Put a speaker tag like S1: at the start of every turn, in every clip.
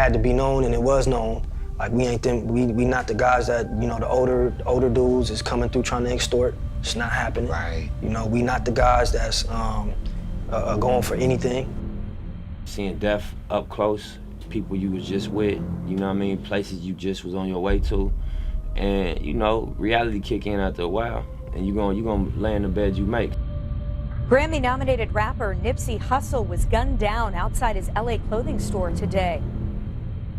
S1: had to be known, and it was known. Like we ain't them, we not the guys that, you know, the older dudes is coming through trying to extort. It's not happening.
S2: Right.
S1: You know, we not the guys that's going for anything.
S3: Seeing death up close, people you was just with, you know what I mean, places you just was on your way to, and you know, reality kick in after a while, and you gonna lay in the bed you make.
S4: Grammy-nominated rapper Nipsey Hussle was gunned down outside his LA clothing store today.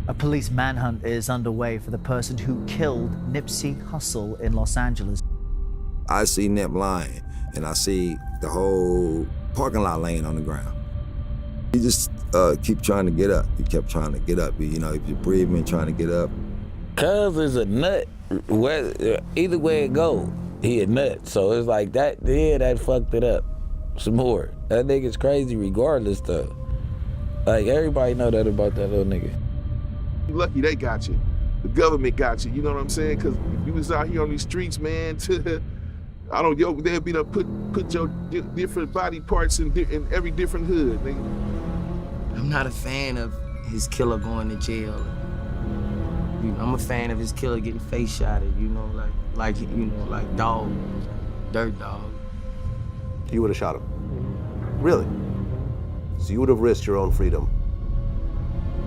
S5: A police manhunt is underway for the person who killed Nipsey Hussle in Los Angeles.
S6: I see Nip lying, and I see the whole parking lot laying on the ground. You just keep trying to get up. You kept trying to get up. You know, if you're breathing, trying to get up.
S7: Cuz is a nut. Either way it go, he a nut. So it's like that, yeah, that fucked it up some more. That nigga's crazy regardless though. Like everybody know that about that little nigga.
S8: You lucky they got you. The government got you, you know what I'm saying? Cause if you was out here on these streets, man, I don't, they'd be to put your different body parts in every different hood, nigga.
S2: I'm not a fan of his killer going to jail. You know, I'm a fan of his killer getting face shotted, you know, like Dog, Dirt Dog.
S9: You would have shot him? Really? So you would have risked your own freedom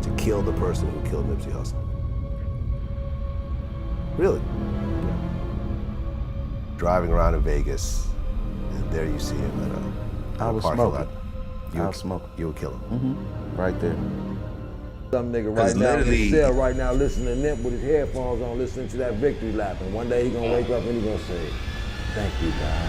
S9: to kill the person who killed Nipsey Hussle? Really? Driving around in Vegas, and there you see him in
S7: I
S9: a
S7: was
S9: parking
S7: smoking.
S9: lot. I was smoking. You would kill him?
S7: Mm-hmm. Right there.
S10: Some nigga right now in his cell right now listening to Nip with his headphones on, listening to that victory lap, and one day he gonna wake up and he gonna say, "Thank you, God."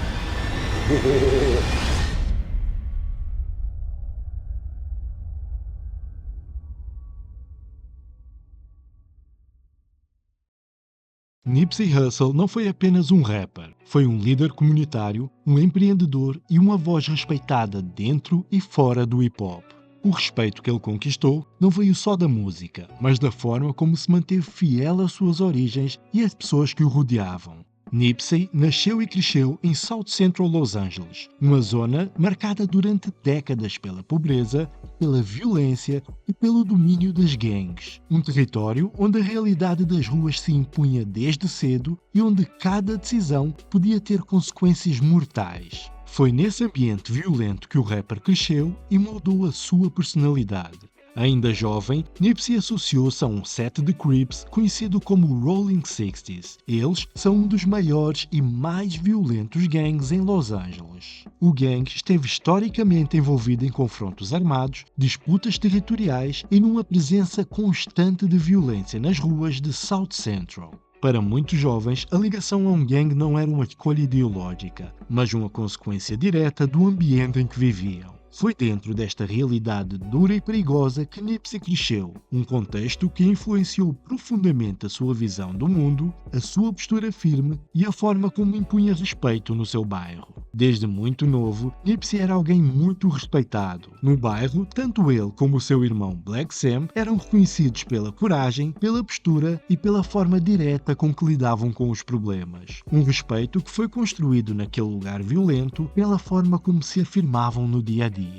S11: Nipsey Hussle não foi apenas um rapper, foi um líder comunitário, um empreendedor e uma voz respeitada dentro e fora do hip-hop. O respeito que ele conquistou não veio só da música, mas da forma como se manteve fiel às suas origens e às pessoas que o rodeavam. Nipsey nasceu e cresceu em South Central Los Angeles, uma zona marcada durante décadas pela pobreza, pela violência e pelo domínio das gangues. Um território onde a realidade das ruas se impunha desde cedo e onde cada decisão podia ter consequências mortais. Foi nesse ambiente violento que o rapper cresceu e moldou a sua personalidade. Ainda jovem, Nipsey associou-se a um set de Crips conhecido como Rolling Sixties. Eles são um dos maiores e mais violentos gangues em Los Angeles. O gangue esteve historicamente envolvido em confrontos armados, disputas territoriais e numa presença constante de violência nas ruas de South Central. Para muitos jovens, a ligação a um gangue não era uma escolha ideológica, mas uma consequência direta do ambiente em que viviam. Foi dentro desta realidade dura e perigosa que Nipsey cresceu, um contexto que influenciou profundamente a sua visão do mundo, a sua postura firme e a forma como impunha respeito no seu bairro. Desde muito novo, Nipsey era alguém muito respeitado. No bairro, tanto ele como o seu irmão Black Sam eram reconhecidos pela coragem, pela postura e pela forma direta com que lidavam com os problemas. Um respeito que foi construído naquele lugar violento pela forma como se afirmavam no dia a dia.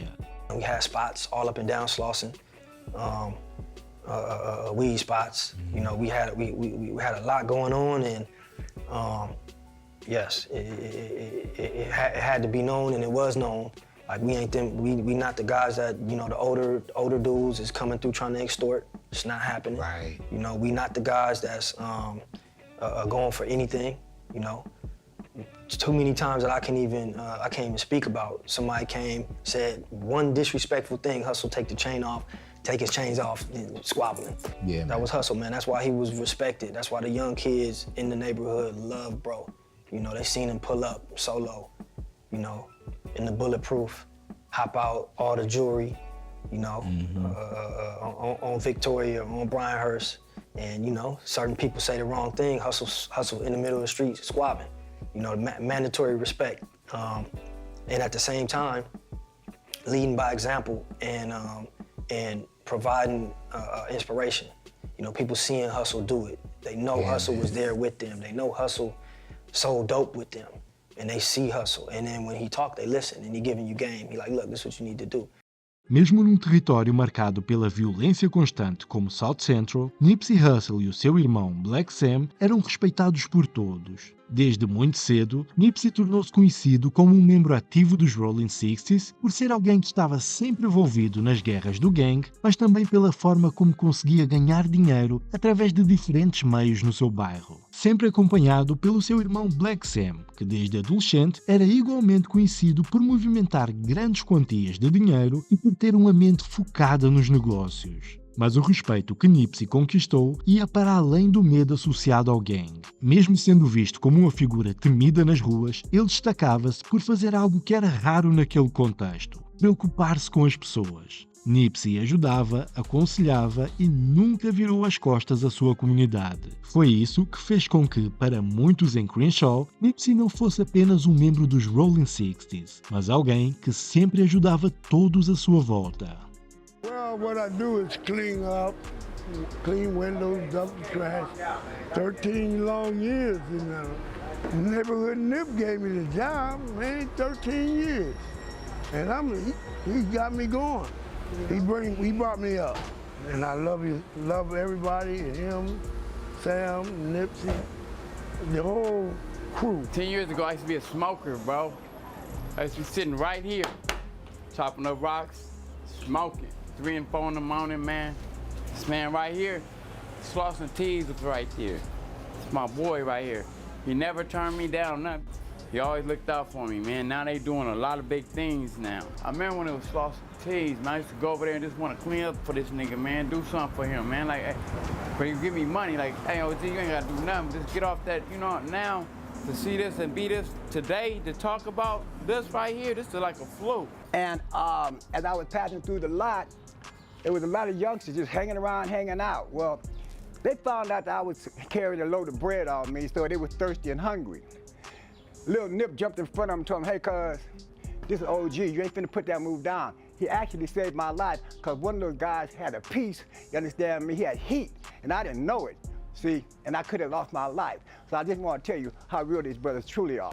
S1: We had spots all up and down Slauson, weed spots. You know, we had a lot going on, and yes, it had to be known, and it was known. Like we ain't them, we not the guys that, you know, the older dudes is coming through trying to extort. It's not happening.
S2: Right.
S1: You know, we not the guys that's going for anything. You know. Too many times that I can't even speak about. Somebody came, said one disrespectful thing, Hussle take the chain off, take his chains off, and squabbling.
S2: Yeah,
S1: that was Hussle, man. That's why he was respected. That's why the young kids in the neighborhood love bro. You know, they seen him pull up solo, you know, in the bulletproof, hop out, all the jewelry, you know, on Victoria, on Bryanhurst. And, you know, certain people say the wrong thing, Hussle in the middle of the street squabbling. You know, mandatory respect. And at the same time, leading by example and providing inspiration. You know, people seeing Hussle do it. They know Hussle was there with them. They know Hussle sold dope with them. And they see Hussle. And then when he talk, they listen, and he giving you game. He like, look, this is what you need to do.
S11: Mesmo num território marcado pela violência constante como South Central, Nipsey Hussle e o seu irmão Black Sam eram respeitados por todos. Desde muito cedo, Nipsey tornou-se conhecido como um membro ativo dos Rolling Sixties por ser alguém que estava sempre envolvido nas guerras do gang, mas também pela forma como conseguia ganhar dinheiro através de diferentes meios no seu bairro. Sempre acompanhado pelo seu irmão Black Sam, que desde adolescente era igualmente conhecido por movimentar grandes quantias de dinheiro e por ter uma mente focada nos negócios. Mas o respeito que Nipsey conquistou ia para além do medo associado ao gang. Mesmo sendo visto como uma figura temida nas ruas, ele destacava-se por fazer algo que era raro naquele contexto: preocupar-se com as pessoas. Nipsey ajudava, aconselhava e nunca virou as costas à sua comunidade. Foi isso que fez com que, para muitos em Crenshaw, Nipsey não fosse apenas um membro dos Rolling Sixties, mas alguém que sempre ajudava todos à sua volta.
S12: Well, what I do is clean up, clean windows, dump the trash. 13 long years, you know. Neighborhood Nip gave me the job, man, 13 years. And he got me going. He brought me up. And I love everybody, him, Sam, Nipsey, the whole crew.
S13: 10 years ago, I used to be a smoker, bro. I used to be sitting right here, chopping up rocks, smoking. 3 and 4 in the morning, man. This man right here, Slauson Tees was right there. It's my boy right here. He never turned me down, nothing. He always looked out for me, man. Now they doing a lot of big things now. I remember when it was Slauson Tees, man, I used to go over there and just want to clean up for this nigga, man. Do something for him, man. Like, but he give me money, like, hey, OG, you ain't got to do nothing. Just get off that, you know, now to see this and be this today, to talk about this right here, this is like a fluke.
S14: And as I was passing through the lot, there was a lot of youngsters just hanging around, hanging out. Well, they found out that I was carrying a load of bread on me, so they were thirsty and hungry. Lil Nip jumped in front of him and told him, hey, cuz, this is OG, you ain't finna put that move down. He actually saved my life, because one of those guys had a piece, you understand me, he had heat, and I didn't know it, see, and I could have lost my life. So I just want to tell you how real these brothers truly are.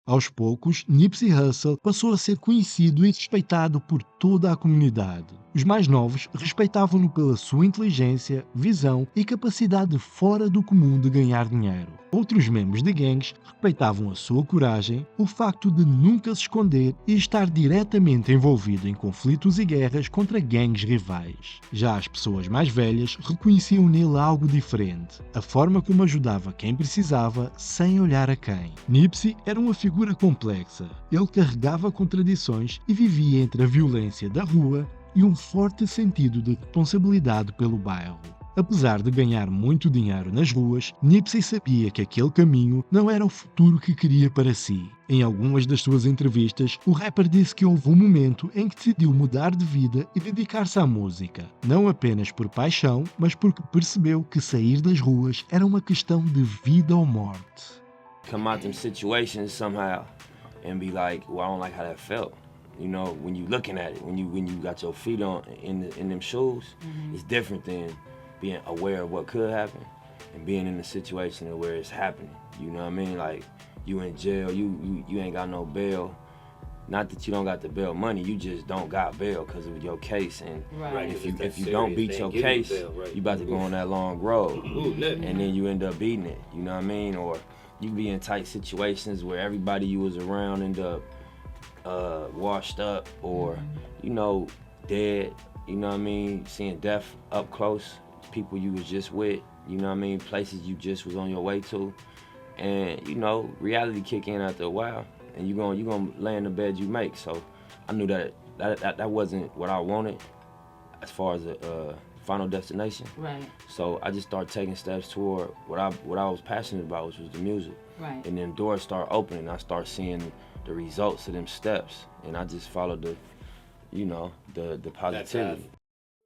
S11: Aos poucos, Nipsey Hussle passou a ser conhecido e respeitado por toda a comunidade. Os mais novos respeitavam-no pela sua inteligência, visão e capacidade fora do comum de ganhar dinheiro. Outros membros de gangues respeitavam a sua coragem, o facto de nunca se esconder e estar diretamente envolvido em conflitos e guerras contra gangues rivais. Já as pessoas mais velhas reconheciam nele algo diferente, a forma como ajudava quem precisava sem olhar a quem. Nipsey era uma figura complexa. Ele carregava contradições e vivia entre a violência da rua e um forte sentido de responsabilidade pelo bairro. Apesar de ganhar muito dinheiro nas ruas, Nipsey sabia que aquele caminho não era o futuro que queria para si. Em algumas das suas entrevistas, o rapper disse que houve um momento em que decidiu mudar de vida e dedicar-se à música. Não apenas por paixão, mas porque percebeu que sair das ruas era uma questão de vida ou morte.
S3: Come out them situations somehow and be like, well, I don't like how that felt. You know, when you looking at it, when you got your feet on in them shoes, it's different than being aware of what could happen and being in the situation where it's happening. You know what I mean? Like, you in jail, you ain't got no bail. Not that you don't got the bail money, you just don't got bail because of your case. And if you don't beat your case, you about to go on that long road. And then you end up beating it, you know what I mean? Or you be in tight situations where everybody you was around end up washed up or, you know, dead, you know what I mean? Seeing death up close, people you was just with, you know what I mean? Places you just was on your way to. And, you know, reality kick in after a while and you gonna lay in the bed you make. So I knew that wasn't what I wanted as far as a final destination.
S15: Right.
S3: So I just started taking steps toward what I was passionate about, which was the music.
S15: Right.
S3: And then doors start opening. I start seeing the results of them steps, and I just followed the positivity.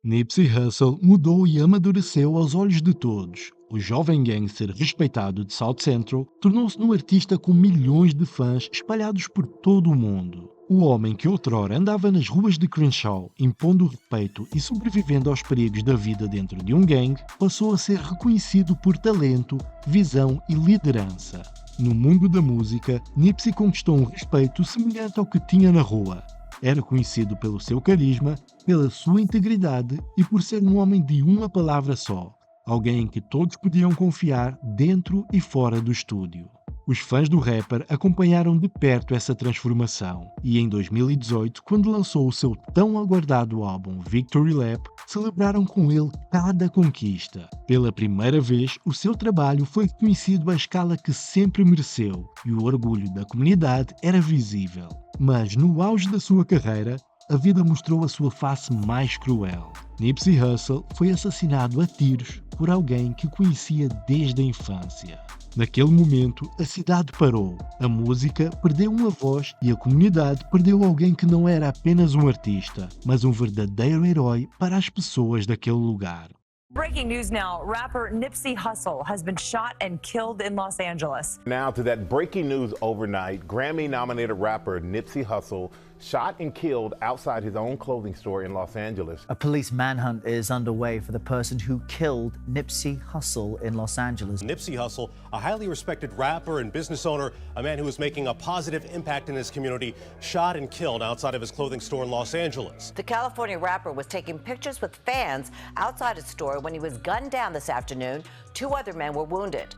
S11: Nipsey Hussle mudou e amadureceu aos olhos de todos. O jovem gangster respeitado de South Central tornou-se um artista com milhões de fãs espalhados por todo o mundo. O homem que outrora andava nas ruas de Crenshaw, impondo respeito e sobrevivendo aos perigos da vida dentro de um gangue, passou a ser reconhecido por talento, visão e liderança. No mundo da música, Nipsey conquistou um respeito semelhante ao que tinha na rua. Era conhecido pelo seu carisma, pela sua integridade e por ser um homem de uma palavra só. Alguém em que todos podiam confiar dentro e fora do estúdio. Os fãs do rapper acompanharam de perto essa transformação e em 2018, quando lançou o seu tão aguardado álbum Victory Lap, celebraram com ele cada conquista. Pela primeira vez, o seu trabalho foi reconhecido à escala que sempre mereceu e o orgulho da comunidade era visível. Mas no auge da sua carreira, a vida mostrou a sua face mais cruel. Nipsey Hussle foi assassinado a tiros por alguém que conhecia desde a infância. Naquele momento, a cidade parou, a música perdeu uma voz e a comunidade perdeu alguém que não era apenas um artista, mas um verdadeiro herói para as pessoas daquele lugar.
S15: Breaking news now, rapper Nipsey Hussle has been shot and killed in Los Angeles.
S16: Now to that breaking news overnight, Grammy-nominated rapper Nipsey Hussle shot and killed outside his own clothing store in Los Angeles.
S5: A police manhunt is underway for the person who killed Nipsey Hussle in Los Angeles.
S17: Nipsey Hussle, a highly respected rapper and business owner, a man who was making a positive impact in his community, shot and killed outside of his clothing store in Los Angeles.
S18: The California rapper was taking pictures with fans outside his store when he was gunned down this afternoon. 2 other men were wounded.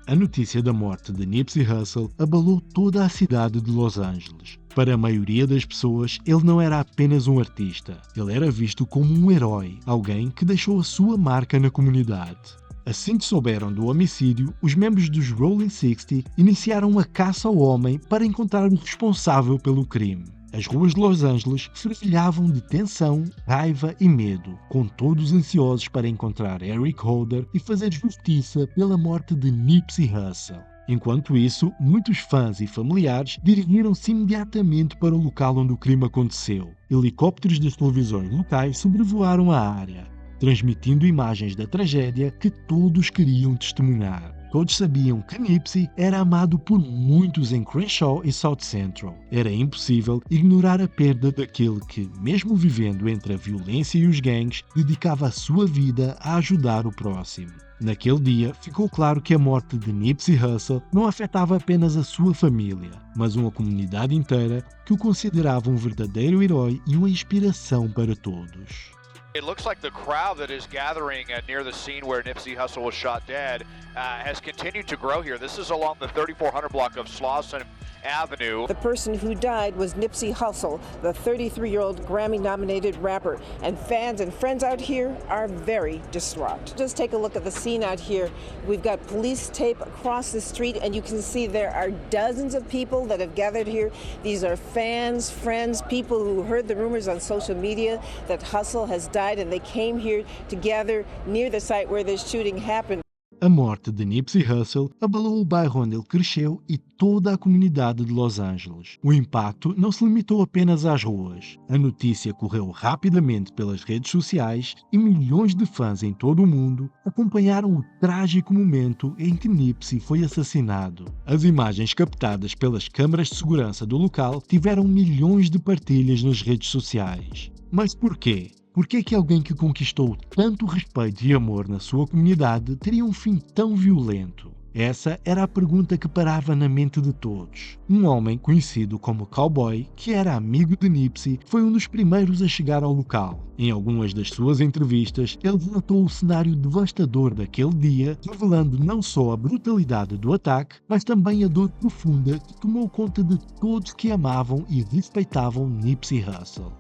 S11: A notícia da morte de Nipsey Hussle abalou toda a cidade de Los Angeles. Para a maioria das pessoas, ele não era apenas um artista. Ele era visto como um herói, alguém que deixou a sua marca na comunidade. Assim que souberam do homicídio, os membros dos Rolling 60 iniciaram uma caça ao homem para encontrar o responsável pelo crime. As ruas de Los Angeles fervilhavam de tensão, raiva e medo, com todos ansiosos para encontrar Eric Holder e fazer justiça pela morte de Nipsey Hussle. Enquanto isso, muitos fãs e familiares dirigiram-se imediatamente para o local onde o crime aconteceu. Helicópteros das televisões locais sobrevoaram a área, transmitindo imagens da tragédia que todos queriam testemunhar. Todos sabiam que Nipsey era amado por muitos em Crenshaw e South Central. Era impossível ignorar a perda daquele que, mesmo vivendo entre a violência e os gangues, dedicava a sua vida a ajudar o próximo. Naquele dia, ficou claro que a morte de Nipsey Hussle não afetava apenas a sua família, mas uma comunidade inteira que o considerava um verdadeiro herói e uma inspiração para todos.
S19: It looks like the crowd that is gathering near the scene where Nipsey Hussle was shot dead has continued to grow here. This is along the 3400 block of Slauson Avenue.
S20: The person who died was Nipsey Hussle, the 33-year-old Grammy-nominated rapper, and fans and friends out here are very distraught. Just take a look at the scene out here. We've got police tape across the street, and you can see there are dozens of people that have gathered here. These are fans, friends, people who heard the rumors on social media that Hussle has died, and they came here to gather near the site where this shooting happened.
S11: A morte de Nipsey Hussle abalou o bairro onde ele cresceu e toda a comunidade de Los Angeles. O impacto não se limitou apenas às ruas. A notícia correu rapidamente pelas redes sociais e milhões de fãs em todo o mundo acompanharam o trágico momento em que Nipsey foi assassinado. As imagens captadas pelas câmaras de segurança do local tiveram milhões de partilhas nas redes sociais. Mas por quê? Por que alguém que conquistou tanto respeito e amor na sua comunidade teria um fim tão violento? Essa era a pergunta que parava na mente de todos. Um homem conhecido como Cowboy, que era amigo de Nipsey, foi um dos primeiros a chegar ao local. Em algumas das suas entrevistas, ele relatou o cenário devastador daquele dia, revelando não só a brutalidade do ataque, mas também a dor profunda que tomou conta de todos que amavam e respeitavam Nipsey Hussle.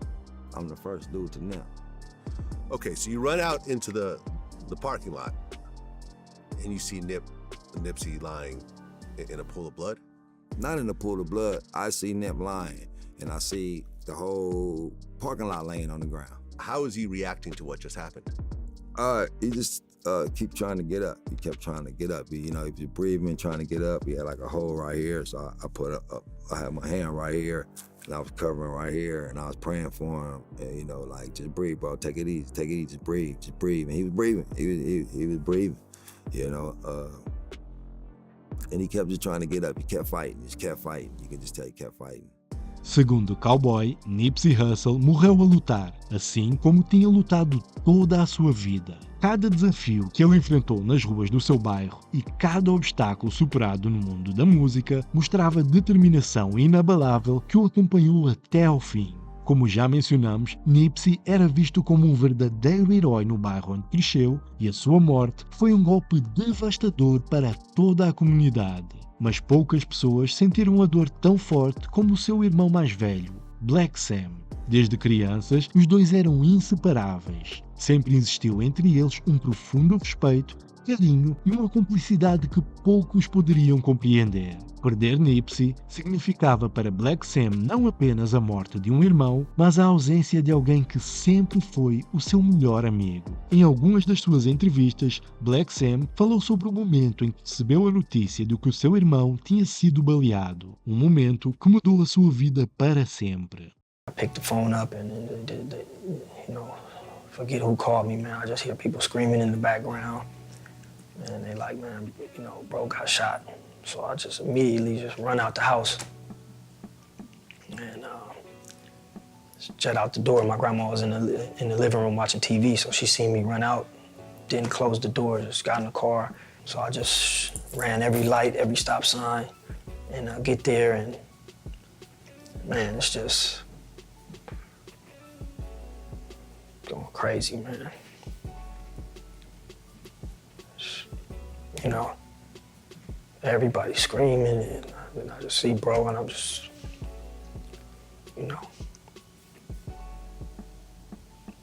S6: I'm the first dude to nip.
S9: Okay, so you run out into the parking lot and you see Nipsey lying in a pool of blood?
S6: Not in a pool of blood. I see Nip lying and I see the whole parking lot laying on the ground.
S9: How is he reacting to what just happened?
S6: He just keep trying to get up. He kept trying to get up. You know, if you're breathing, trying to get up, he had like a hole right here. So I had my hand right here. And I was covering right here, and I was praying for him. And, you know, like, just breathe, bro. Take it easy. Take it easy. Just breathe. And he was breathing. He was breathing. You know. And he kept just trying to get up. He kept fighting. Just kept fighting. You can just tell he kept fighting.
S11: Segundo o Cowboy, Nipsey Hussle morreu a lutar, assim como tinha lutado toda a sua vida. Cada desafio que ele enfrentou nas ruas do seu bairro e cada obstáculo superado no mundo da música mostrava determinação inabalável que o acompanhou até ao fim. Como já mencionamos, Nipsey era visto como um verdadeiro herói no bairro onde cresceu e a sua morte foi um golpe devastador para toda a comunidade. Mas poucas pessoas sentiram a dor tão forte como o seu irmão mais velho, Black Sam. Desde crianças, os dois eram inseparáveis. Sempre existiu entre eles um profundo respeito, carinho e uma cumplicidade que poucos poderiam compreender. Perder Nipsey significava para Black Sam não apenas a morte de um irmão, mas a ausência de alguém que sempre foi o seu melhor amigo. Em algumas das suas entrevistas, Black Sam falou sobre o momento em que recebeu a notícia de que o seu irmão tinha sido baleado, um momento que mudou a sua vida para sempre.
S1: I picked the phone up and forget who called me, man. I just hear people screaming in the background. And they like, man, bro got shot. So I just immediately run out the house and jet out the door. My grandma was in the living room watching TV, so she seen me run out, didn't close the door, just got in the car. So I just ran every light, every stop sign, and get there, and man, it's just going crazy, man. Everybody screaming, and I just see bro, and I'm just,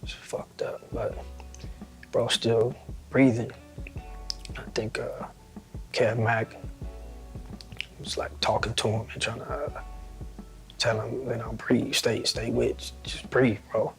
S1: it's fucked up, but bro still breathing. I think Kev Mack was like talking to him and trying to tell him, breathe, stay with, just breathe, bro.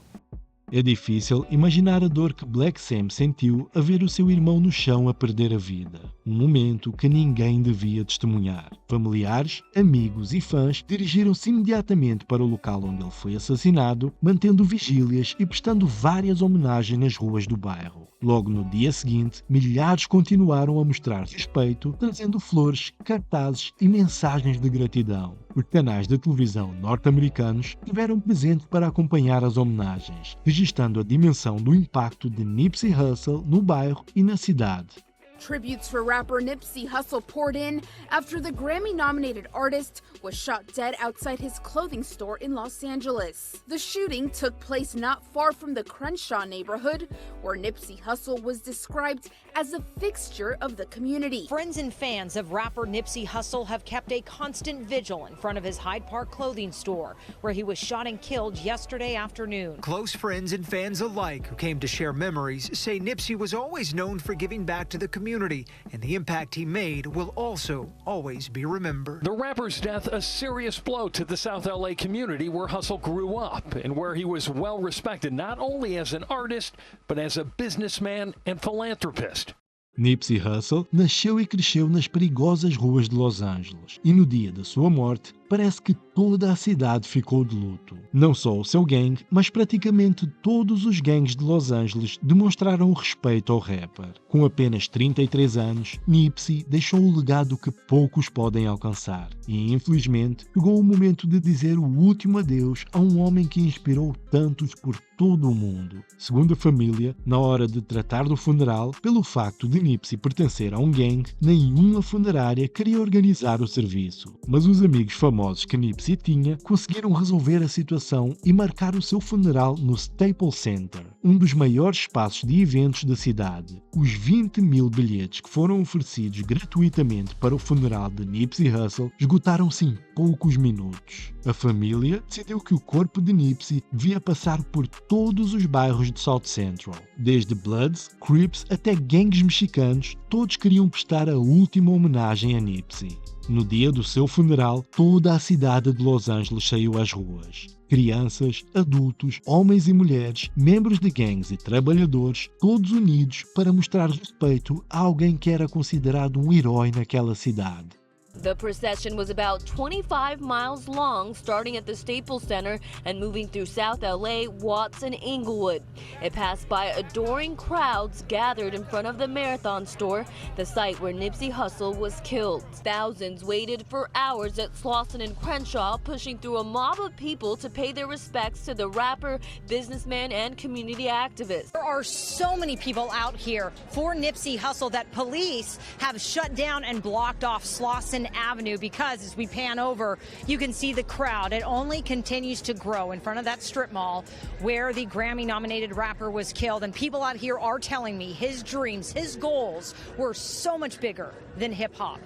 S11: É difícil imaginar a dor que Black Sam sentiu a ver o seu irmão no chão a perder a vida. Um momento que ninguém devia testemunhar. Familiares, amigos e fãs dirigiram-se imediatamente para o local onde ele foi assassinado, mantendo vigílias e prestando várias homenagens nas ruas do bairro. Logo no dia seguinte, milhares continuaram a mostrar respeito, trazendo flores, cartazes e mensagens de gratidão. Os canais de televisão norte-americanos estiveram presentes para acompanhar as homenagens, registrando a dimensão do impacto de Nipsey Hussle no bairro e na cidade.
S21: Tributes for rapper Nipsey Hussle poured in after the Grammy-nominated artist was shot dead outside his clothing store in Los Angeles. The shooting took place not far from the Crenshaw neighborhood, where Nipsey Hussle was described as a fixture of the community.
S22: Friends and fans of rapper Nipsey Hussle have kept a constant vigil in front of his Hyde Park clothing store, where he was shot and killed yesterday afternoon.
S23: Close friends and fans alike who came to share memories say Nipsey was always known for giving back to the community, and the impact he made will also always be remembered.
S24: The rapper's death a serious blow to the South LA community where Hussle grew up and where he was well respected not only as an artist but as a businessman and philanthropist.
S11: Nipsey Hussle nasceu e cresceu nas perigosas ruas de Los Angeles e no dia da sua morte parece que toda a cidade ficou de luto. Não só o seu gangue, mas praticamente todos os gangues de Los Angeles demonstraram o respeito ao rapper. Com apenas 33 anos, Nipsey deixou o legado que poucos podem alcançar e, infelizmente, chegou o momento de dizer o último adeus a um homem que inspirou tantos por todo o mundo. Segundo a família, na hora de tratar do funeral, pelo facto de Nipsey pertencer a um gangue, nenhuma funerária queria organizar o serviço. Mas os amigos famosos que Nipsey tinha conseguiram resolver a situação e marcar o seu funeral no Staples Center, um dos maiores espaços de eventos da cidade. Os 20.000 bilhetes que foram oferecidos gratuitamente para o funeral de Nipsey Hussle esgotaram-se em poucos minutos. A família decidiu que o corpo de Nipsey devia passar por todos os bairros de South Central. Desde Bloods, Crips até gangues mexicanos, todos queriam prestar a última homenagem a Nipsey. No dia do seu funeral, toda a cidade de Los Angeles saiu às ruas. Crianças, adultos, homens e mulheres, membros de gangues e trabalhadores, todos unidos para mostrar respeito a alguém que era considerado um herói naquela cidade.
S25: The procession was about 25 miles long, starting at the Staples Center and moving through South LA, Watts, and Inglewood. It passed by adoring crowds gathered in front of the Marathon store, the site where Nipsey Hussle was killed. Thousands waited for hours at Slauson and Crenshaw, pushing through a mob of people to pay their respects to the rapper, businessman, and community activist.
S22: There are so many people out here for Nipsey Hussle that police have shut down and blocked off Slauson Madison Avenue because as we pan over, you can see the crowd. It only continues to grow in front of that strip mall where the Grammy-nominated rapper was killed. And people out here are telling me his dreams, his goals were so much bigger than hip-hop.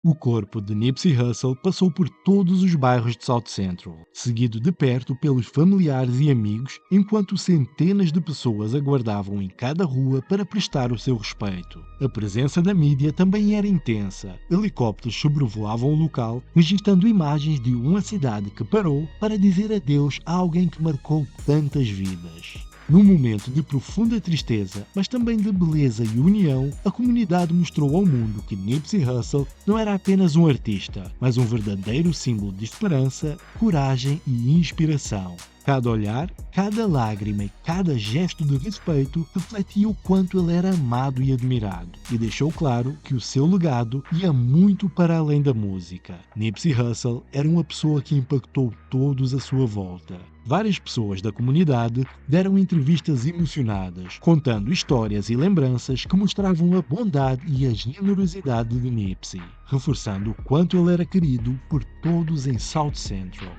S11: O corpo de Nipsey Hussle passou por todos os bairros de South Central, seguido de perto pelos familiares e amigos, enquanto centenas de pessoas aguardavam em cada rua para prestar o seu respeito. A presença da mídia também era intensa. Helicópteros sobrevoavam o local, registrando imagens de uma cidade que parou para dizer adeus a alguém que marcou tantas vidas. Num momento de profunda tristeza, mas também de beleza e união, a comunidade mostrou ao mundo que Nipsey Hussle não era apenas um artista, mas um verdadeiro símbolo de esperança, coragem e inspiração. Cada olhar, cada lágrima e cada gesto de respeito refletia o quanto ele era amado e admirado, e deixou claro que o seu legado ia muito para além da música. Nipsey Hussle era uma pessoa que impactou todos à sua volta. Várias pessoas da comunidade deram entrevistas emocionadas, contando histórias e lembranças que mostravam a bondade e a generosidade de Nipsey, reforçando o quanto ele era querido por todos em South Central.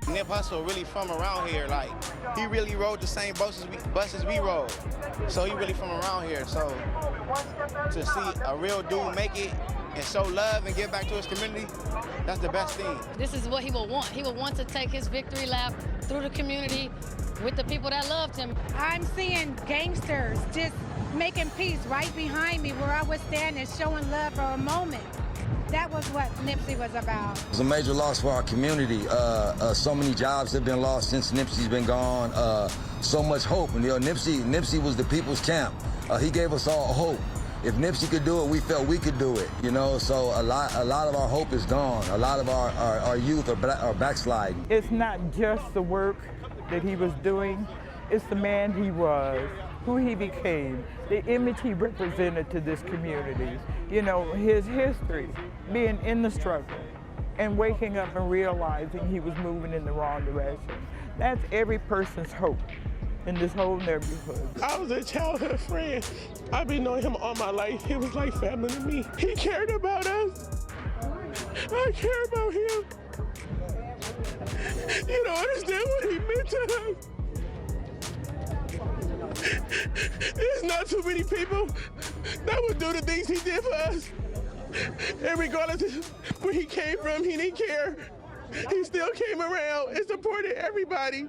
S2: Nip Hussle really from around here, like he really rode the same buses we rode, so he really from around here. So to see a real dude make it and show love and give back to his community, that's the best thing.
S4: This is what he will want. He will want to take his victory lap through the community with the people that loved him.
S7: I'm seeing gangsters just making peace right behind me where I was standing, showing love for a moment. That was what Nipsey was about.
S6: It was a major loss for our community. So many jobs have been lost since Nipsey's been gone. So much hope. And Nipsey was the people's champ. He gave us all hope. If Nipsey could do it, we felt we could do it. You know, so a lot of our hope is gone. A lot of our youth are backsliding.
S8: It's not just the work that he was doing. It's the man he was, who he became, the image he represented to this community. You know, his history, being in the struggle and waking up and realizing he was moving in the wrong direction. That's every person's hope in this whole neighborhood.
S10: I was a childhood friend. I've been knowing him all my life. He was like family to me. He cared about us. I care about him. You don't understand what he meant to us. There's not too many people that would do the things he did for us. And regardless of where he came from, he didn't care. He still came around and supported everybody.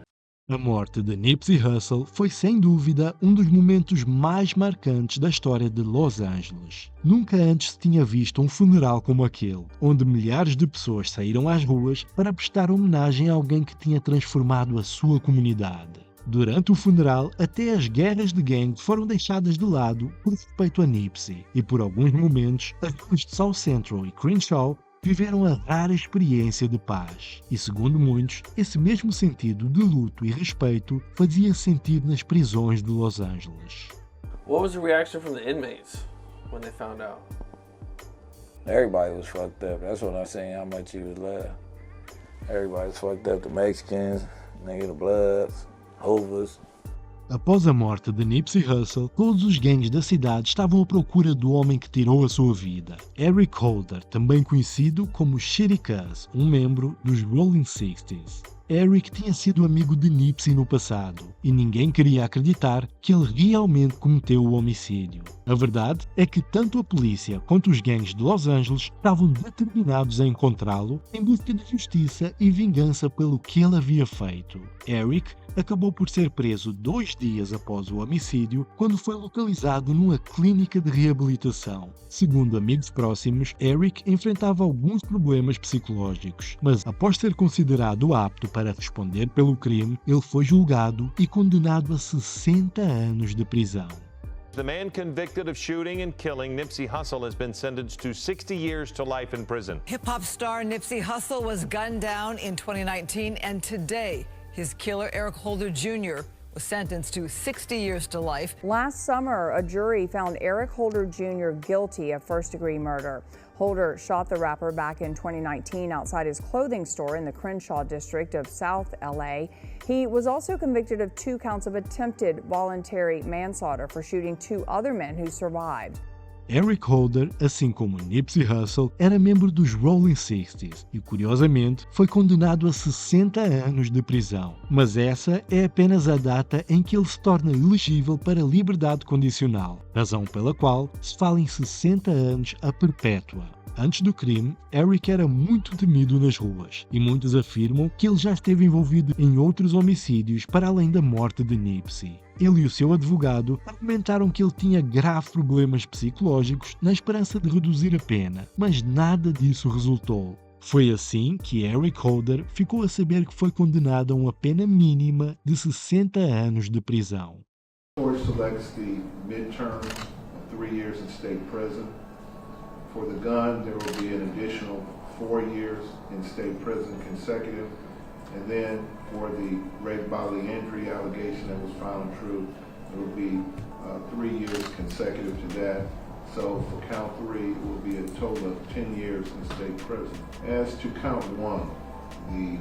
S11: A morte de Nipsey Hussle foi sem dúvida um dos momentos mais marcantes da história de Los Angeles. Nunca antes se tinha visto um funeral como aquele, onde milhares de pessoas saíram às ruas para prestar homenagem a alguém que tinha transformado a sua comunidade. Durante o funeral, até as guerras de gangue foram deixadas de lado por respeito a Nipsey, e por alguns momentos, as ruas de South Central e Crenshaw viveram a rara experiência de paz. E segundo muitos, esse mesmo sentido de luto e respeito fazia sentido nas prisões de Los Angeles.
S26: What was the reaction from the inmates when they found out?
S27: Everybody was fucked up. That's what I'm saying, how much he was loved. Everybody was fucked up. The Mexicans, nigga, the Bloods, Hovers.
S11: Após a morte de Nipsey Hussle, todos os gangues da cidade estavam à procura do homem que tirou a sua vida. Eric Holder, também conhecido como Shitty Cuz, um membro dos Rolling 60s. Eric tinha sido amigo de Nipsey no passado, e ninguém queria acreditar que ele realmente cometeu o homicídio. A verdade é que tanto a polícia quanto os gangues de Los Angeles estavam determinados a encontrá-lo em busca de justiça e vingança pelo que ele havia feito. Eric acabou por ser preso 2 dias após o homicídio, quando foi localizado numa clínica de reabilitação. Segundo amigos próximos, Eric enfrentava alguns problemas psicológicos, mas após ser considerado apto para responder pelo crime, ele foi julgado e condenado a 60 anos de prisão.
S28: The man convicted of shooting and killing Nipsey Hussle has been sentenced to 60 years to life in prison.
S29: Hip-hop star Nipsey Hussle was gunned down in 2019, and today his killer, Eric Holder Jr., was sentenced to 60 years to life.
S30: Last summer, a jury found Eric Holder Jr. guilty of first-degree murder. Holder shot the rapper back in 2019 outside his clothing store in the Crenshaw district of South LA. He was also convicted of 2 counts of attempted voluntary manslaughter for shooting 2 other men who survived.
S11: Eric Holder, assim como Nipsey Hussle, era membro dos Rolling Sixties e, curiosamente, foi condenado a 60 anos de prisão. Mas essa é apenas a data em que ele se torna elegível para liberdade condicional, razão pela qual se fala em 60 anos a perpétua. Antes do crime, Eric era muito temido nas ruas e muitos afirmam que ele já esteve envolvido em outros homicídios para além da morte de Nipsey. Ele e o seu advogado argumentaram que ele tinha graves problemas psicológicos na esperança de reduzir a pena, mas nada disso resultou. Foi assim que Eric Holder ficou a saber que foi condenado a uma pena mínima de 60 anos de prisão.
S3: The court selects the midterm of 3 years in state prison. For the gun, there will be an additional 4 years in state prison consecutive. And then for the great bodily injury allegation that was found true, it will be 3 years consecutive to that. So for count 3, it will be a total of 10 years in state prison. As to count 1, the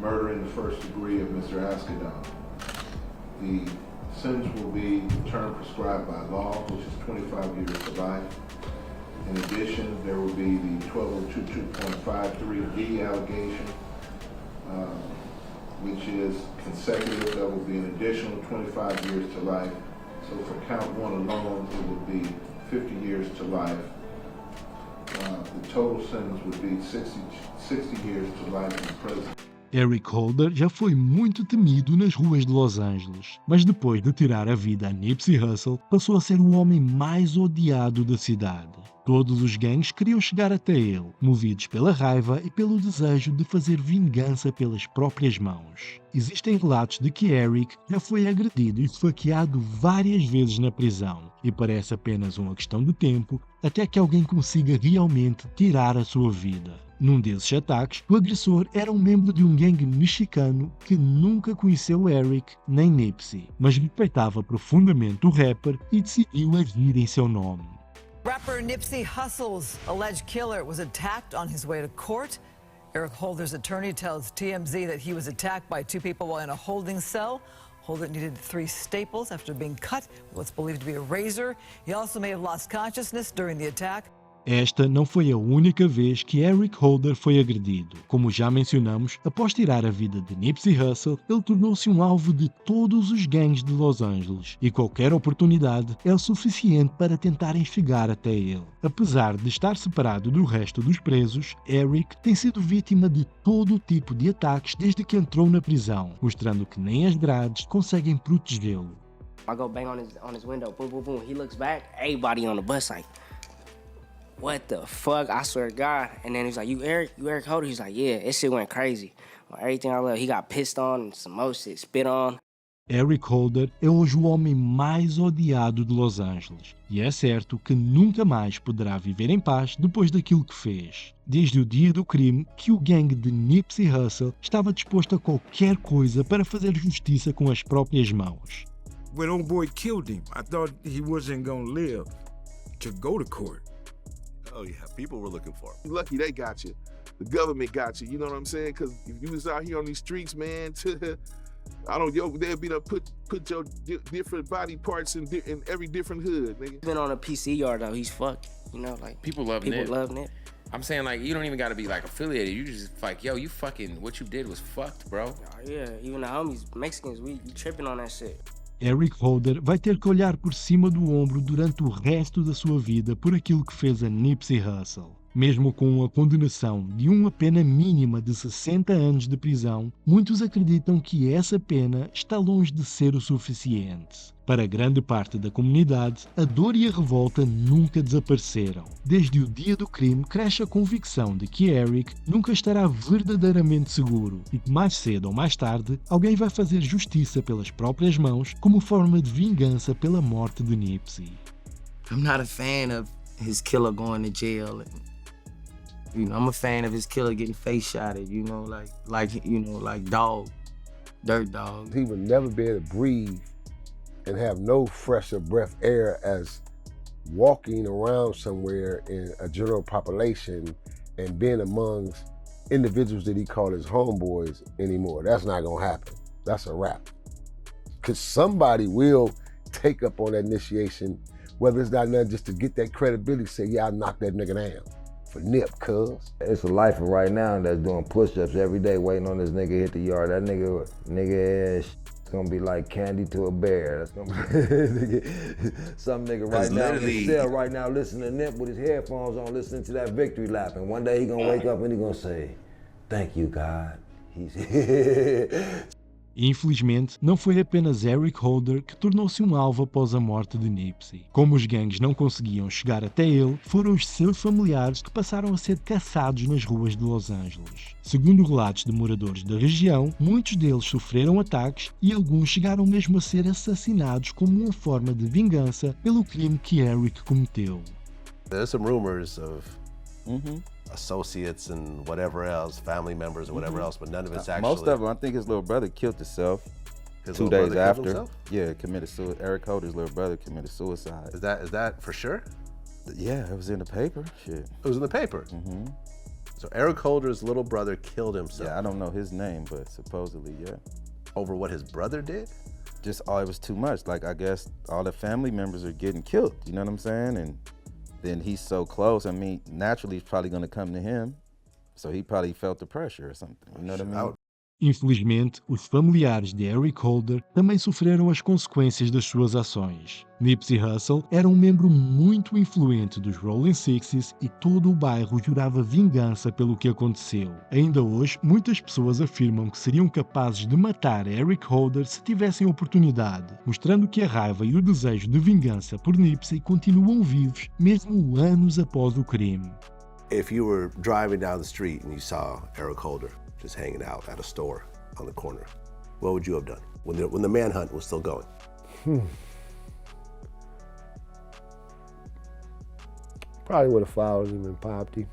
S3: murder in the first degree of Mr. Askedon, the sentence will be the term prescribed by law, which is 25 years to life. In addition, there will be the 12022.53D allegation, which is consecutive. That will be an additional 25 years to life. So for count 1 alone, it would be 50 years to life. The total sentence would be 60 years to life in prison.
S11: Eric Holder já foi muito temido nas ruas de Los Angeles, mas depois de tirar a vida a Nipsey Hussle, passou a ser o homem mais odiado da cidade. Todos os gangues queriam chegar até ele, movidos pela raiva e pelo desejo de fazer vingança pelas próprias mãos. Existem relatos de que Eric já foi agredido e esfaqueado várias vezes na prisão, e parece apenas uma questão de tempo até que alguém consiga realmente tirar a sua vida. Num desses ataques, o agressor era um membro de um gangue mexicano que nunca conheceu Eric nem Nipsey, mas respeitava profundamente o rapper e decidiu agir em seu nome.
S29: Rapper Nipsey Hussle's alleged killer was attacked on his way to court. Eric Holder's attorney tells TMZ that he was attacked by 2 people while in a holding cell. Holder needed 3 staples after being cut with what's believed to be a razor. He also may have lost consciousness during the attack.
S11: Esta não foi a única vez que Eric Holder foi agredido. Como já mencionamos, após tirar a vida de Nipsey Hussle, ele tornou-se um alvo de todos os gangues de Los Angeles e qualquer oportunidade é o suficiente para tentarem chegar até ele. Apesar de estar separado do resto dos presos, Eric tem sido vítima de todo tipo de ataques desde que entrou na prisão, mostrando que nem as grades conseguem protegê-lo.
S5: I go bang on his window, boom, boom, boom. He looks back, everybody on the bus like, what the fuck? I swear to God. And then he's like, you Eric Holder? He's like, yeah, this shit went crazy. Everything I love, he got pissed on and some more shit, spit on.
S11: Eric Holder é hoje o homem mais odiado de Los Angeles e é certo que nunca mais poderá viver em paz depois daquilo que fez. Desde o dia do crime que o gangue de Nipsey Hussle estava disposto a qualquer coisa para fazer justiça com as próprias mãos.
S12: When old boy killed him, I thought he wasn't gonna live to go to court.
S13: Oh yeah, people were looking for him.
S10: You're lucky they got you. The government got you, you know what I'm saying? Because if you was out here on these streets, man, they'd be to put your different body parts in every different hood, nigga.
S5: He's been on a PC yard though, he's fucked, you know, like
S14: people love
S5: Nip.
S14: I'm saying like you don't even gotta be like affiliated. You just like, yo, you fucking what you did was fucked, bro.
S5: Oh, yeah, even the homies, Mexicans, we tripping on that shit.
S11: Eric Holder vai ter que olhar por cima do ombro durante o resto da sua vida por aquilo que fez a Nipsey Hussle. Mesmo com a condenação de uma pena mínima de 60 anos de prisão, muitos acreditam que essa pena está longe de ser o suficiente. Para grande parte da comunidade, a dor e a revolta nunca desapareceram. Desde o dia do crime, cresce a convicção de que Eric nunca estará verdadeiramente seguro e que mais cedo ou mais tarde, alguém vai fazer justiça pelas próprias mãos como forma de vingança pela morte de Nipsey.
S5: I'm not a fan of his killer going to jail. I'm a fan of his killer getting face shotted, like dog, dirt dog.
S15: He would never be able to breathe and have no fresher breath air as walking around somewhere in a general population and being amongst individuals that he called his homeboys anymore. That's not gonna happen. That's a wrap. Because somebody will take up on that initiation whether it's not nothing just to get that credibility, say, yeah, I knocked that nigga down for Nip, cuz.
S27: It's a lifer right now that's doing push-ups every day, waiting on this nigga to hit the yard. That nigga ass gonna be like candy to a bear. That's gonna be some nigga right now in his cell right now listening to Nip with his headphones on, listening to that victory lap. And one day he gonna wake up and he gonna say, "Thank you, God."
S11: Infelizmente, não foi apenas Eric Holder que tornou-se um alvo após a morte de Nipsey. Como os gangues não conseguiam chegar até ele, foram os seus familiares que passaram a ser caçados nas ruas de Los Angeles. Segundo relatos de moradores da região, muitos deles sofreram ataques e alguns chegaram mesmo a ser assassinados como uma forma de vingança pelo crime que Eric cometeu.
S13: There's some rumors of associates and whatever else, family members or whatever else, but none of it's actually.
S1: Most of them, I think his little brother killed himself.
S13: His
S1: 2
S13: little
S1: days
S13: brother killed
S1: after.
S13: himself?
S1: Yeah, committed suicide. Eric Holder's little brother committed suicide.
S13: Is that for sure?
S1: Yeah, it was in the paper. Shit.
S13: It was in the paper. So Eric Holder's little brother killed himself.
S1: Yeah, I don't know his name, but supposedly, yeah.
S13: Over what his brother did?
S1: Just, it was too much. Like, I guess all the family members are getting killed, you know what I'm saying? And then he's so close, I mean, naturally he's probably gonna come to him. So he probably felt the pressure or something, you know what I mean?
S11: Infelizmente, os familiares de Eric Holder também sofreram as consequências das suas ações. Nipsey Hussle era um membro muito influente dos Rolling Sixties e todo o bairro jurava vingança pelo que aconteceu. Ainda hoje, muitas pessoas afirmam que seriam capazes de matar Eric Holder se tivessem oportunidade, mostrando que a raiva e o desejo de vingança por Nipsey continuam vivos mesmo anos após o crime.
S13: If you were driving down the street and you saw Eric Holder just hanging out at a store on the corner, what would you have done when the manhunt was still going?
S15: Probably would have followed him and popped him.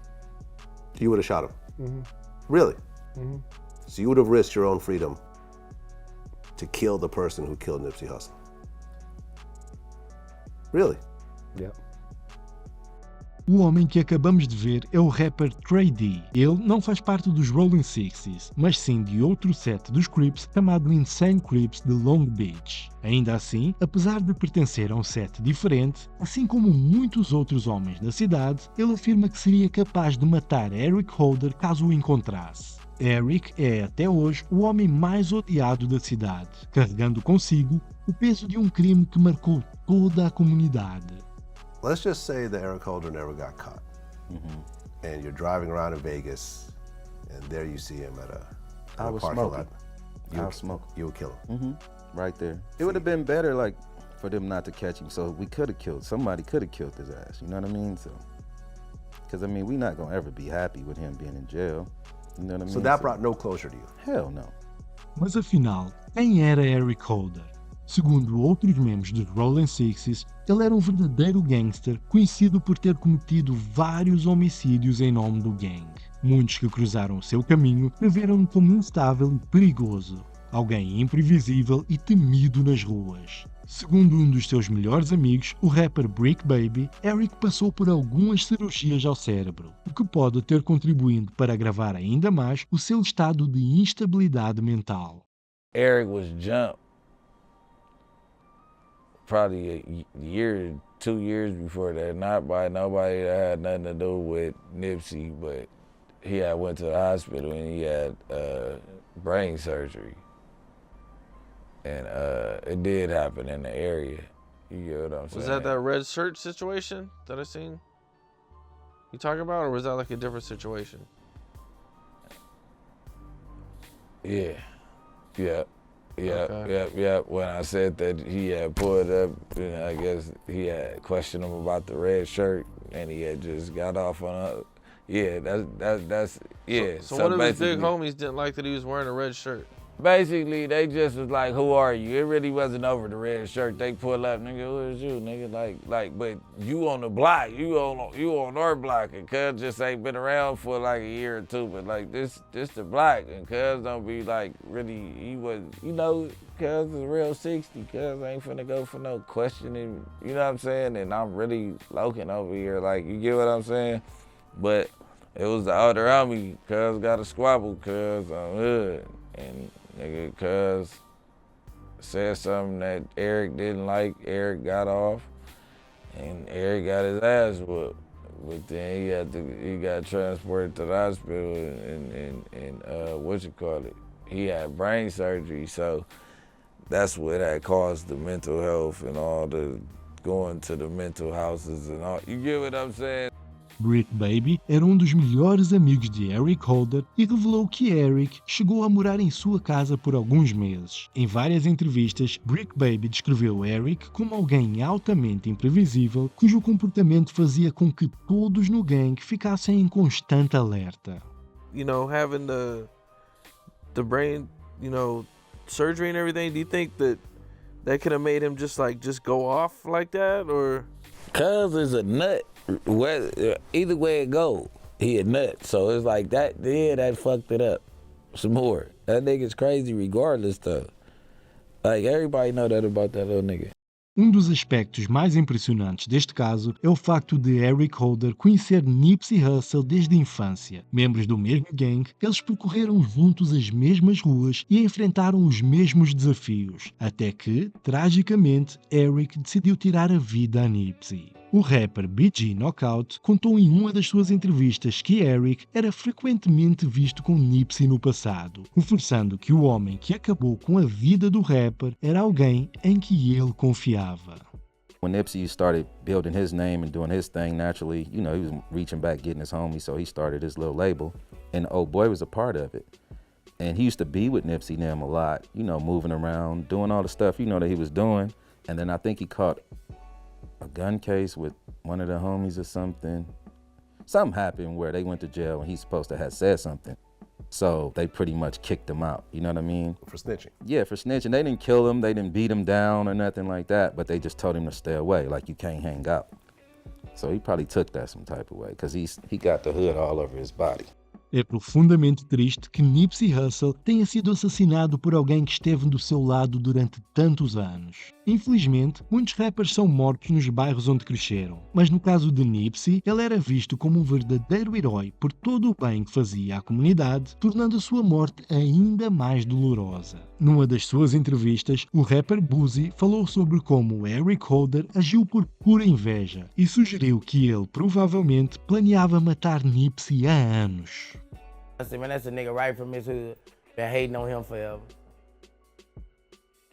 S13: You would have shot him? Really? So you would have risked your own freedom to kill the person who killed Nipsey Hussle? Really?
S15: Yep.
S11: O homem que acabamos de ver é o rapper Trey D. Ele não faz parte dos Rolling Sixties, mas sim de outro set dos Crips chamado Insane Crips de Long Beach. Ainda assim, apesar de pertencer a um set diferente, assim como muitos outros homens da cidade, ele afirma que seria capaz de matar Eric Holder caso o encontrasse. Eric é, até hoje, o homem mais odiado da cidade, carregando consigo o peso de um crime que marcou toda a comunidade.
S13: Let's just say that Eric Holder never got caught. And you're driving around in Vegas, and there you see him at a
S1: I was
S13: parking
S1: smoking.
S13: lot.
S1: I was smoking.
S13: You would kill him.
S1: Right there. It would have been better, like, for them not to catch him. So we could have killed, somebody could have killed his ass. You know what I mean? So, because I mean, we not gonna ever be happy with him being in jail. You know what I mean?
S13: So that brought no closure to you?
S1: Hell no.
S11: Mas afinal, quem era Eric Holder? Segundo outros membros dos Rolling Sixties, ele era um verdadeiro gangster, conhecido por ter cometido vários homicídios em nome do gangue. Muitos que cruzaram o seu caminho viram-no como instável e perigoso, alguém imprevisível e temido nas ruas. Segundo um dos seus melhores amigos, o rapper Brick Baby, Eric passou por algumas cirurgias ao cérebro, o que pode ter contribuído para agravar ainda mais o seu estado de instabilidade mental.
S27: Eric was jumped probably a year, 2 years before that, not by nobody that had nothing to do with Nipsey, but he had went to the hospital and he had brain surgery. And it did happen in the area. You get what I'm saying?
S26: Was that red shirt situation that I seen? You talking about, or was that like a different situation?
S27: Yeah.
S26: Okay.
S27: Yeah. When I said that he had pulled up, you know, I guess he had questioned him about the red shirt, and he had just got off on a. Yeah, that's yeah.
S26: So one of his big homies didn't like that he was wearing a red shirt.
S27: Basically, they just was like, "Who are you?" It really wasn't over the red shirt. They pull up, nigga, who is you, nigga? Like, but you on the block, you on our block, and cuz just ain't been around for like a year or two. But like this the block, and cuz don't be like really. He was, you know, cuz is a real 60. Cuz ain't finna go for no questioning. You know what I'm saying? And I'm really loking over here, like, you get what I'm saying? But it was the other homie, cuz got a squabble, cuz I'm hood, and nigga, cuz said something that Eric didn't like. Eric got off, And Eric got his ass whooped. But then he got transported to the hospital and what you call it? He had brain surgery, so that's what had caused the mental health and all the going to the mental houses and all. You get what I'm saying?
S11: Brick Baby era dos melhores amigos de Eric Holder e revelou que Eric chegou a morar em sua casa por alguns meses. Em várias entrevistas, Brick Baby descreveu Eric como alguém altamente imprevisível, cujo comportamento fazia com que todos no gangue ficassem em constante alerta.
S26: You know, having the brain, you know, surgery and everything, do you think that could have made him just go off like that, or?
S27: Cuz is a nut. Either way it go, he a nut. So it's like that, yeah, that fucked it up some more. That nigga's crazy regardless though. Like, everybody know that about that little nigga.
S11: Dos aspectos mais impressionantes deste caso é o facto de Eric Holder conhecer Nipsey Hussle desde a infância. Membros do mesmo gangue, eles percorreram juntos as mesmas ruas e enfrentaram os mesmos desafios, até que, tragicamente, Eric decidiu tirar a vida a Nipsey. O rapper BG Knockout contou em uma das suas entrevistas que Eric era frequentemente visto com Nipsey no passado, reforçando que o homem que acabou com a vida do rapper era alguém em que ele confiava.
S1: When Nipsey started building his name and doing his thing, naturally, you know, he was reaching back, getting his homies, so he started his little label, and Old Boy was a part of it. And he used to be with Nipsey and them a lot, you know, moving around, doing all the stuff, you know, that he was doing. And then I think he caught a gun case with one of the homies or something. Something happened where they went to jail and he's supposed to have said something. So they pretty much kicked him out, you know what I mean?
S13: For snitching.
S1: Yeah, for snitching. They didn't kill him, they didn't beat him down or nothing like that, but they just told him to stay away, like you can't hang out. So he probably took that some type of way, because he got the hood all over his body.
S11: É profundamente triste que Nipsey Hussle tenha sido assassinado por alguém que esteve do seu lado durante tantos anos. Infelizmente, muitos rappers são mortos nos bairros onde cresceram, mas no caso de Nipsey, ele era visto como um verdadeiro herói por todo o bem que fazia à comunidade, tornando a sua morte ainda mais dolorosa. Numa das suas entrevistas, o rapper Boosie falou sobre como Eric Holder agiu por pura inveja e sugeriu que ele provavelmente planeava matar Nipsey há anos.
S5: I said, man, that's a nigga right from his hood. Been hating on him forever.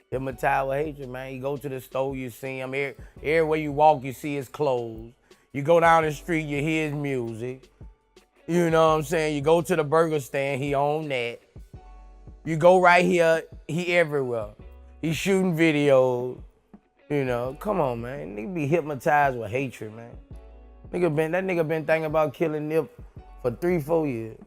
S5: Hypnotized with hatred, man. You go to the store, you see him. Everywhere you walk, you see his clothes. You go down the street, you hear his music. You know what I'm saying? You go to the burger stand, he on that. You go right here, he everywhere. He shooting videos. You know, come on, man. Nigga be hypnotized with hatred, man. That nigga been thinking about killing Nip for 3-4 years.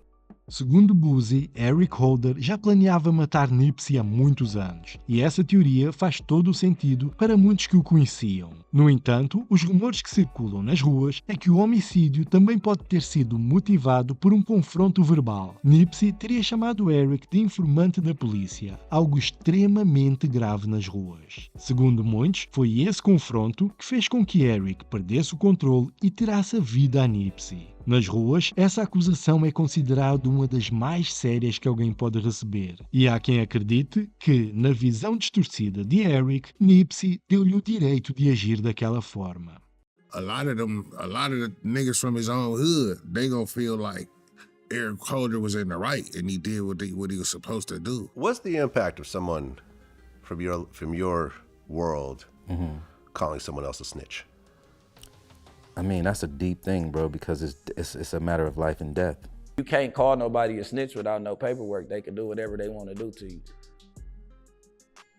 S11: Segundo Boosie, Eric Holder já planeava matar Nipsey há muitos anos, e essa teoria faz todo o sentido para muitos que o conheciam. No entanto, os rumores que circulam nas ruas é que o homicídio também pode ter sido motivado por um confronto verbal. Nipsey teria chamado Eric de informante da polícia, algo extremamente grave nas ruas. Segundo muitos, foi esse confronto que fez com que Eric perdesse o controle e tirasse a vida a Nipsey. Nas ruas, essa acusação é considerada uma das mais sérias que alguém pode receber. E há quem acredite que, na visão distorcida de Eric, Nipsey deu-lhe o direito de agir daquela forma.
S12: A lot of the niggas from his own hood, they gonna feel like Eric Holder was in the right and he did what he was supposed to do.
S13: What's the impact of someone from your world calling someone else a snitch?
S1: I mean, that's a deep thing, bro, because it's a matter of life and death.
S27: You can't call nobody a snitch without no paperwork. They can do whatever they want to do to you.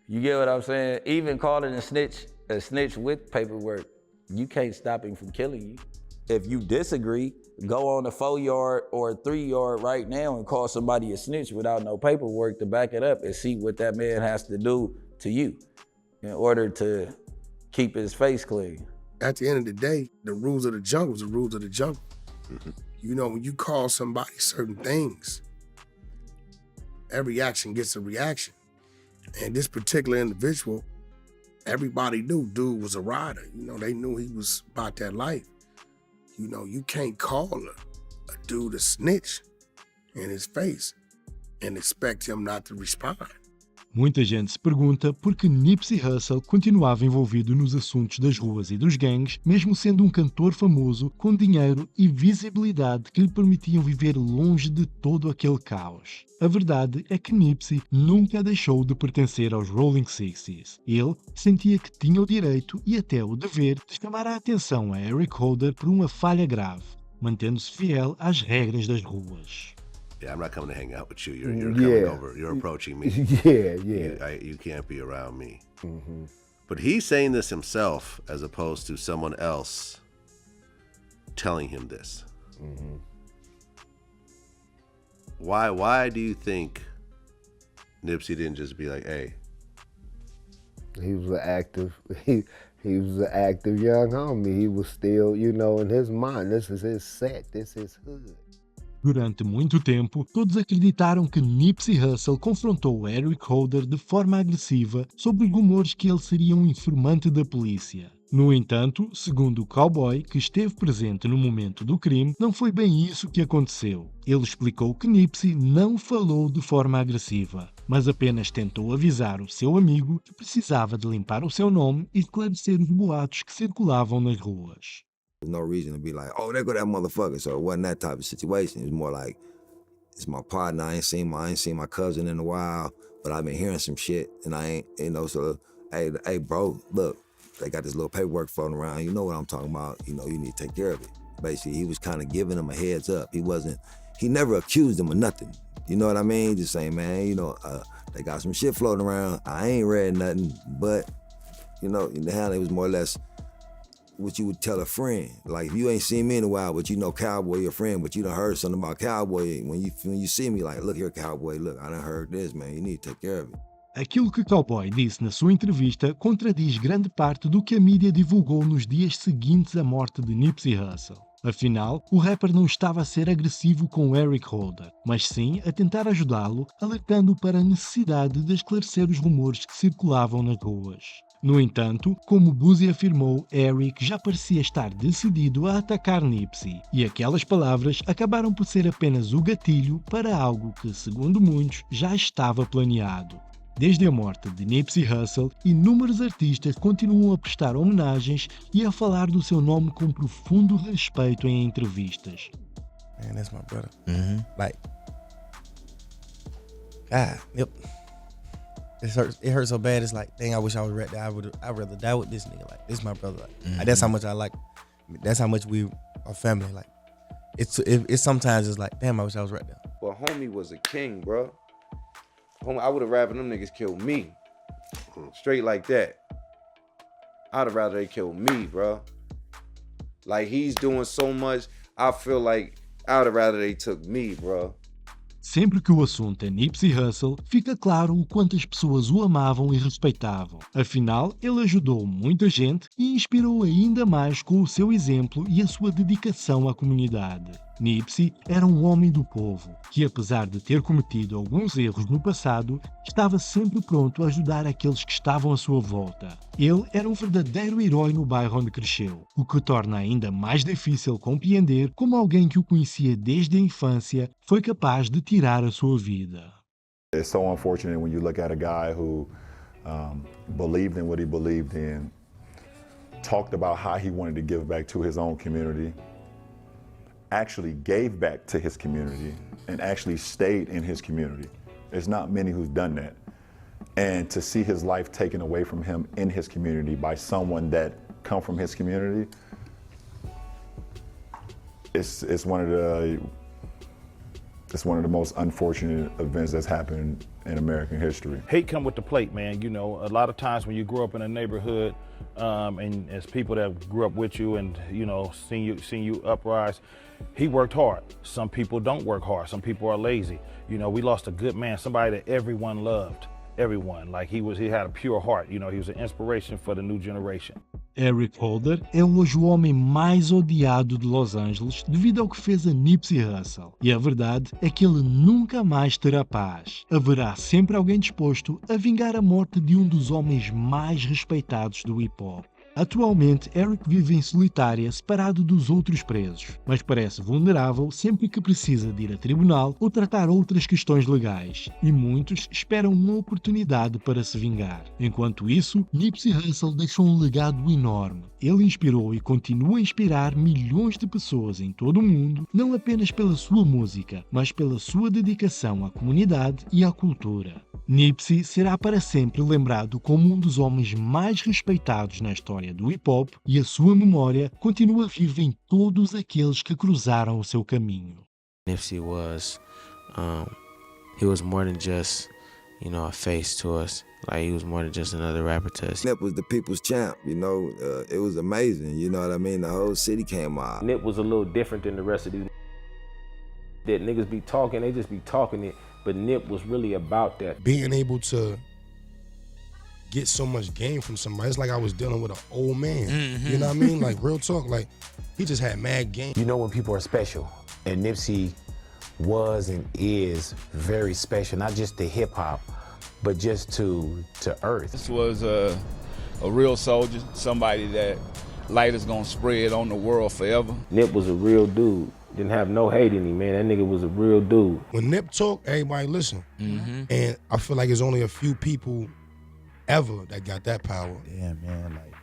S27: You get what I'm saying? Even calling a snitch with paperwork, you can't stop him from killing you. If you disagree, go on a 4-yard or a 3-yard right now and call somebody a snitch without no paperwork to back it up and see what that man has to do to you in order to keep his face clean.
S12: At the end of the day, the rules of the jungle is the rules of the jungle. You know, when you call somebody certain things, every action gets a reaction. And this particular individual, everybody knew dude was a rider. You know, they knew he was about that life. You know, you can't call a dude a snitch in his face and expect him not to respond.
S11: Muita gente se pergunta por que Nipsey Hussle continuava envolvido nos assuntos das ruas e dos gangues, mesmo sendo um cantor famoso com dinheiro e visibilidade que lhe permitiam viver longe de todo aquele caos. A verdade é que Nipsey nunca deixou de pertencer aos Rolling Sixties. Ele sentia que tinha o direito e até o dever de chamar a atenção a Eric Holder por uma falha grave, mantendo-se fiel às regras das ruas.
S13: Yeah, I'm not coming to hang out with you. You're coming over. You're approaching me. You can't be around me.
S15: Mm-hmm.
S13: But he's saying this himself as opposed to someone else telling him this.
S15: Mm-hmm.
S13: Why do you think Nipsey didn't just be like, hey?
S15: He was an active young homie. He was still, in his mind, this is his set, this is his hood.
S11: Durante muito tempo, todos acreditaram que Nipsey Hussle confrontou Eric Holder de forma agressiva sobre rumores que ele seria um informante da polícia. No entanto, segundo o cowboy, que esteve presente no momento do crime, não foi bem isso que aconteceu. Ele explicou que Nipsey não falou de forma agressiva, mas apenas tentou avisar o seu amigo que precisava de limpar o seu nome e esclarecer os boatos que circulavam nas ruas.
S6: There's no reason to be like, oh, there go that motherfucker. So it wasn't that type of situation. It was more like, it's my partner. I ain't seen my cousin in a while, but I've been hearing some shit, and I ain't, so, hey, bro, look, they got this little paperwork floating around. You know what I'm talking about. You need to take care of it. Basically, he was kind of giving them a heads up. He never accused them of nothing. You know what I mean? Just saying, man, they got some shit floating around. I ain't read nothing, but, in the hand, it was more or less what you would tell a friend. Like, if you ain't seen me in a while, but Cowboy, your friend, but you done heard something about Cowboy, when you see me, like, look here, Cowboy, look, I done heard this, man, you need to take care of it.
S11: Aquilo que Cowboy disse na sua entrevista contradiz grande parte do que a mídia divulgou nos dias seguintes à morte de Nipsey Hussle. Afinal, o rapper não estava a ser agressivo com Eric Holder, mas sim a tentar ajudá-lo, alertando para a necessidade de esclarecer os rumores que circulavam nas ruas. No entanto, como Boosie afirmou, Eric já parecia estar decidido a atacar Nipsey, e aquelas palavras acabaram por ser apenas o gatilho para algo que, segundo muitos, já estava planeado. Desde a morte de Nipsey Hussle, inúmeros artistas continuam a prestar homenagens e a falar do seu nome com profundo respeito em entrevistas.
S9: Man, that's my brother. Mm-hmm. Like, God, yep. It hurts so bad. It's like, dang, I wish I was right there. I'd rather die with this nigga. Like, this is my brother. Like, that's how much I like. That's how much we are family. Like, it's sometimes it's like, damn, I wish I was right there.
S16: Well, homie was a king, bro. Homie, I would have rather them niggas kill me. Straight like that. I'd have rather they kill me, bro. Like, he's doing so much, I feel like I'd have rather they took me, bro.
S11: Sempre que o assunto é Nipsey Hussle, fica claro o quanto as pessoas o amavam e respeitavam. Afinal, ele ajudou muita gente e inspirou ainda mais com o seu exemplo e a sua dedicação à comunidade. Nipsey era um homem do povo, que apesar de ter cometido alguns erros no passado, estava sempre pronto a ajudar aqueles que estavam à sua volta. Ele era um verdadeiro herói no bairro onde cresceu, o que torna ainda mais difícil compreender como alguém que o conhecia desde a infância foi capaz de tirar a sua vida.
S17: It's so unfortunate when you look at a guy who believed in what he believed in, talked about how he wanted to give back to his own community, actually gave back to his community, and actually stayed in his community. There's not many who's done that. And to see his life taken away from him in his community by someone that come from his community, it's one of the most unfortunate events that's happened in American history.
S18: Hate come with the plate, man. A lot of times when you grow up in a neighborhood, and as people that grew up with you and seen you uprise, he worked hard. Some people don't work hard. Some people are lazy. We lost a good man, somebody that everyone loved. Everyone. Like he had a pure heart. He was an inspiration for the new generation.
S11: Eric Holder é hoje o homem mais odiado de Los Angeles devido ao que fez a Nipsey Hussle. E a verdade é que ele nunca mais terá paz. Haverá sempre alguém disposto a vingar a morte de um dos homens mais respeitados do hip-hop. Atualmente, Eric vive em solitária, separado dos outros presos, mas parece vulnerável sempre que precisa de ir a tribunal ou tratar outras questões legais, e muitos esperam uma oportunidade para se vingar. Enquanto isso, Nipsey Hussle deixou um legado enorme. Ele inspirou e continua a inspirar milhões de pessoas em todo o mundo, não apenas pela sua música, mas pela sua dedicação à comunidade e à cultura. Nipsey será para sempre lembrado como um dos homens mais respeitados na história do hip-hop e a sua memória continua viva em todos aqueles que cruzaram o seu caminho.
S2: Nipsey was, he was more than just, a face to us. Like, he was more than just another rapper to us.
S6: Nip was the people's champ, it was amazing, you know what I mean? The whole city came out.
S4: Nip was a little different than the rest of these that niggas be talking, they just be talking it, but Nip was really about that.
S7: Being able to get so much game from somebody, it's like I was dealing with an old man, you know what I mean? Like, real talk, like, he just had mad game.
S19: You know when people are special, and Nipsey was and is very special, not just to hip hop, but just to earth.
S20: This was a real soldier, somebody that light is gonna spread on the world forever.
S4: Nip was a real dude. Didn't have no hate in him, man. That nigga was a real dude.
S7: When Nip talk, everybody listen. And I feel like there's only a few people ever that got that power.
S21: Yeah, man, like,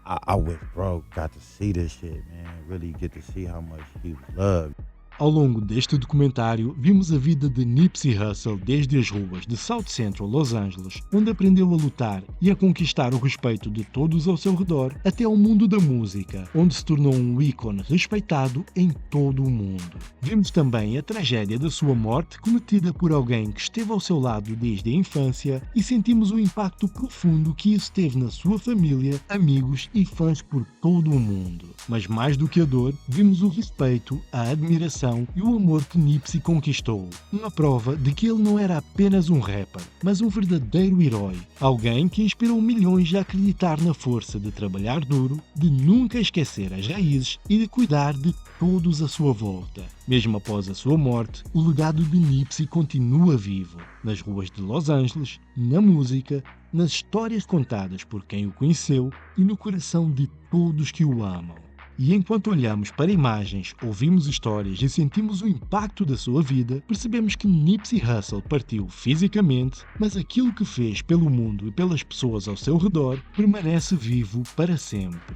S21: I wish bro got to see this shit, man. Really get to see how much he was loved.
S11: Ao longo deste documentário, vimos a vida de Nipsey Hussle desde as ruas de South Central Los Angeles, onde aprendeu a lutar e a conquistar o respeito de todos ao seu redor, até ao mundo da música, onde se tornou um ícone respeitado em todo o mundo. Vimos também a tragédia da sua morte cometida por alguém que esteve ao seu lado desde a infância e sentimos o impacto profundo que isso teve na sua família, amigos e fãs por todo o mundo. Mas mais do que a dor, vimos o respeito, a admiração e o amor que Nipsey conquistou. Uma prova de que ele não era apenas um rapper, mas um verdadeiro herói. Alguém que inspirou milhões a acreditar na força de trabalhar duro, de nunca esquecer as raízes e de cuidar de todos à sua volta. Mesmo após a sua morte, o legado de Nipsey continua vivo. Nas ruas de Los Angeles, na música, nas histórias contadas por quem o conheceu e no coração de todos que o amam. E enquanto olhamos para imagens, ouvimos histórias e sentimos o impacto da sua vida, percebemos que Nipsey Hussle partiu fisicamente, mas aquilo que fez pelo mundo e pelas pessoas ao seu redor permanece vivo para sempre.